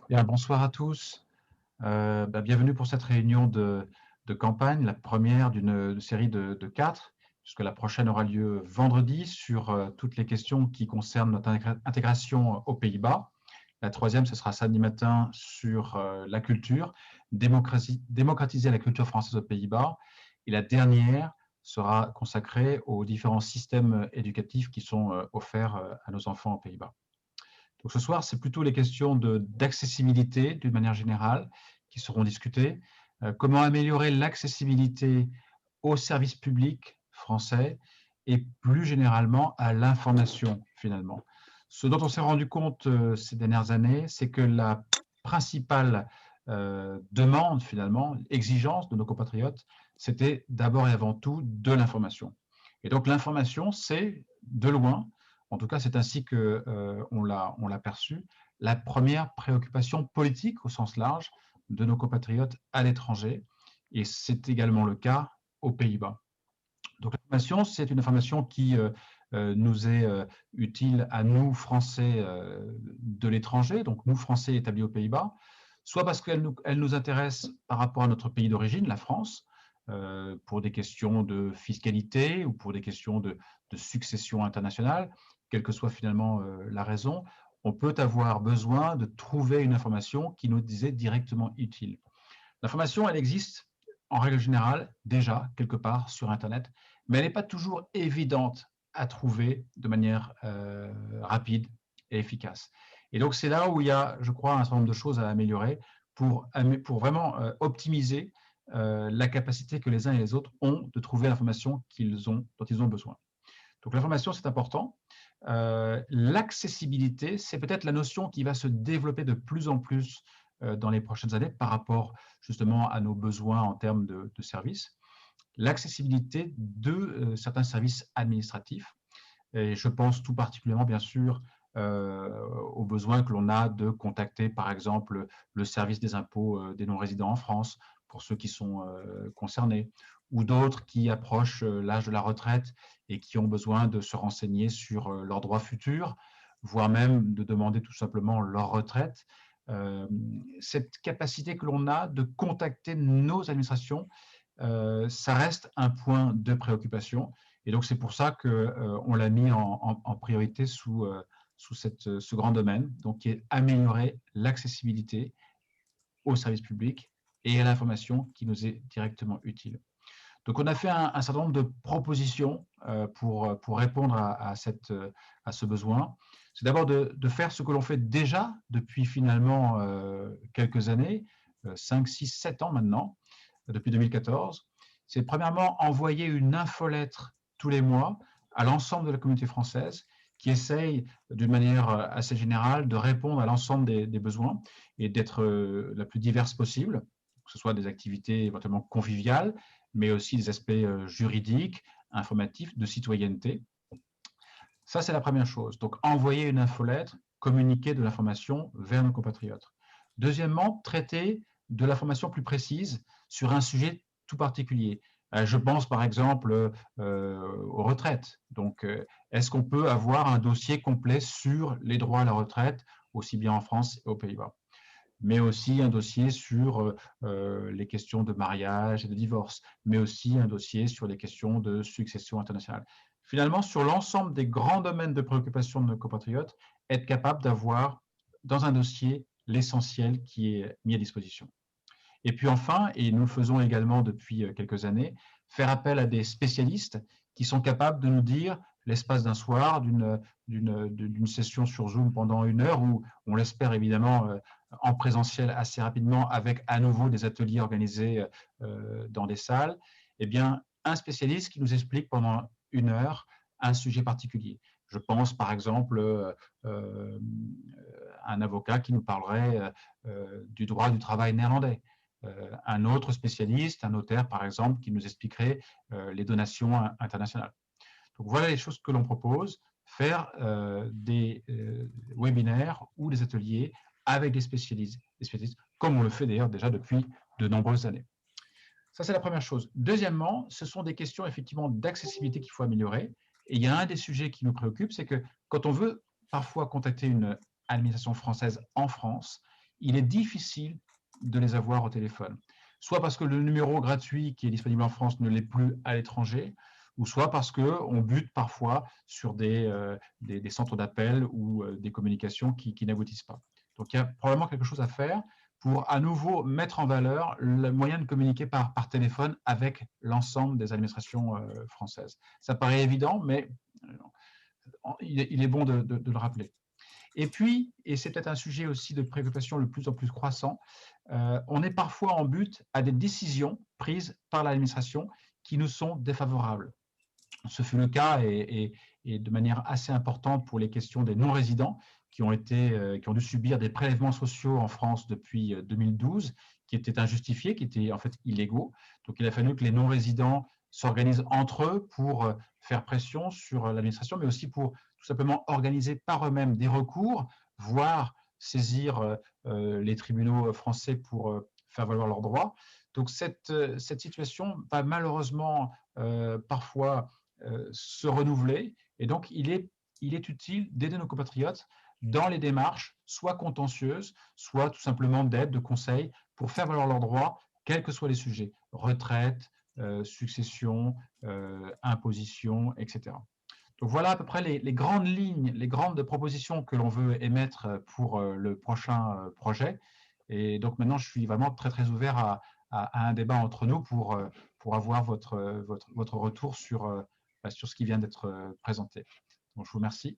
Bien, bonsoir à tous. Bienvenue pour cette réunion de campagne, la première d'une série de 4, puisque la prochaine aura lieu vendredi sur toutes les questions qui concernent notre intégration aux Pays-Bas. La troisième, ce sera samedi matin sur la culture, démocratiser la culture française aux Pays-Bas. Et la dernière sera consacrée aux différents systèmes éducatifs qui sont offerts à nos enfants aux Pays-Bas. Donc ce soir, c'est plutôt les questions d'accessibilité d'une manière générale qui seront discutées. Comment améliorer l'accessibilité aux services publics français et plus généralement à l'information finalement. Ce dont on s'est rendu compte ces dernières années, c'est que la principale demande finalement, exigence de nos compatriotes, c'était d'abord et avant tout de l'information. Et donc l'information, c'est de loin, en tout cas c'est ainsi que on l'a perçu, la première préoccupation politique au sens large de nos compatriotes à l'étranger. Et c'est également le cas aux Pays-Bas. Donc l'information, c'est une information qui nous est utile à nous, Français de l'étranger, donc nous, Français établis aux Pays-Bas, soit parce qu'elle nous intéresse par rapport à notre pays d'origine, la France, pour des questions de fiscalité ou pour des questions de succession internationale, quelle que soit finalement la raison, on peut avoir besoin de trouver une information qui nous est directement utile. L'information, elle existe en règle générale déjà quelque part sur Internet, mais elle n'est pas toujours évidente à trouver de manière rapide et efficace. Et donc c'est là où il y a, je crois, un certain nombre de choses à améliorer pour vraiment optimiser la capacité que les uns et les autres ont de trouver l'information dont ils ont besoin. Donc l'information, c'est important. L'accessibilité, c'est peut-être la notion qui va se développer de plus en plus dans les prochaines années par rapport justement à nos besoins en termes de services. L'accessibilité de certains services administratifs. Et je pense tout particulièrement, bien sûr, aux besoins que l'on a de contacter, par exemple, le service des impôts des non-résidents en France, pour ceux qui sont concernés, ou d'autres qui approchent l'âge de la retraite et qui ont besoin de se renseigner sur leurs droits futurs, voire même de demander tout simplement leur retraite. Cette capacité que l'on a de contacter nos administrations, ça reste un point de préoccupation. Et donc, c'est pour ça qu'on l'a mis en priorité sous ce grand domaine, donc qui est améliorer l'accessibilité aux services publics et à l'information qui nous est directement utile. Donc, on a fait un certain nombre de propositions pour répondre à ce besoin. C'est d'abord de faire ce que l'on fait déjà depuis finalement quelques années, 5, 6, 7 ans maintenant, depuis 2014. C'est premièrement envoyer une infolettre tous les mois à l'ensemble de la communauté française qui essaye d'une manière assez générale de répondre à l'ensemble des besoins et d'être la plus diverse possible, que ce soit des activités éventuellement conviviales, mais aussi des aspects juridiques, informatifs, de citoyenneté. Ça, c'est la première chose. Donc, envoyer une infolettre, communiquer de l'information vers nos compatriotes. Deuxièmement, traiter de l'information plus précise sur un sujet tout particulier. Je pense par exemple aux retraites. Donc, est-ce qu'on peut avoir un dossier complet sur les droits à la retraite, aussi bien en France et aux Pays-Bas, mais aussi un dossier sur les questions de mariage et de divorce, mais aussi un dossier sur les questions de succession internationale. Finalement, sur l'ensemble des grands domaines de préoccupation de nos compatriotes, être capable d'avoir dans un dossier l'essentiel qui est mis à disposition. Et puis enfin, et nous le faisons également depuis quelques années, faire appel à des spécialistes qui sont capables de nous dire, l'espace d'un soir, d'une session sur Zoom pendant 1 heure, où on l'espère évidemment en présentiel assez rapidement, avec à nouveau des ateliers organisés dans des salles, eh bien, un spécialiste qui nous explique pendant 1 heure un sujet particulier. Je pense par exemple à un avocat qui nous parlerait du droit du travail néerlandais, un autre spécialiste, un notaire par exemple, qui nous expliquerait les donations internationales. Donc voilà les choses que l'on propose, faire des webinaires ou des ateliers avec des spécialistes, comme on le fait d'ailleurs déjà depuis de nombreuses années. Ça, c'est la première chose. Deuxièmement, ce sont des questions effectivement d'accessibilité qu'il faut améliorer. Et il y a un des sujets qui nous préoccupe, c'est que quand on veut parfois contacter une administration française en France, il est difficile de les avoir au téléphone. Soit parce que le numéro gratuit qui est disponible en France ne l'est plus à l'étranger, ou soit parce qu'on bute parfois sur des centres d'appel ou des communications qui n'aboutissent pas. Donc il y a probablement quelque chose à faire pour à nouveau mettre en valeur le moyen de communiquer par téléphone avec l'ensemble des administrations françaises. Ça paraît évident, mais il est bon de le rappeler. Et puis, et c'est peut-être un sujet aussi de préoccupation de plus en plus croissant, on est parfois en but à des décisions prises par l'administration qui nous sont défavorables. Ce fut le cas et de manière assez importante pour les questions des non-résidents qui ont dû subir des prélèvements sociaux en France depuis 2012, qui étaient injustifiés, qui étaient en fait illégaux. Donc il a fallu que les non-résidents s'organisent entre eux pour faire pression sur l'administration, mais aussi pour tout simplement organiser par eux-mêmes des recours, voire saisir les tribunaux français pour faire valoir leurs droits. Donc cette situation va malheureusement parfois se renouveler. Et donc, il est utile d'aider nos compatriotes dans les démarches, soit contentieuses, soit tout simplement d'aide, de conseils, pour faire valoir leurs droits, quels que soient les sujets, retraite, succession, imposition, etc. Donc voilà à peu près les grandes lignes, les grandes propositions que l'on veut émettre pour le prochain projet. Et donc maintenant, je suis vraiment très, très ouvert à un débat entre nous pour avoir votre retour sur ce qui vient d'être présenté. Donc, je vous remercie.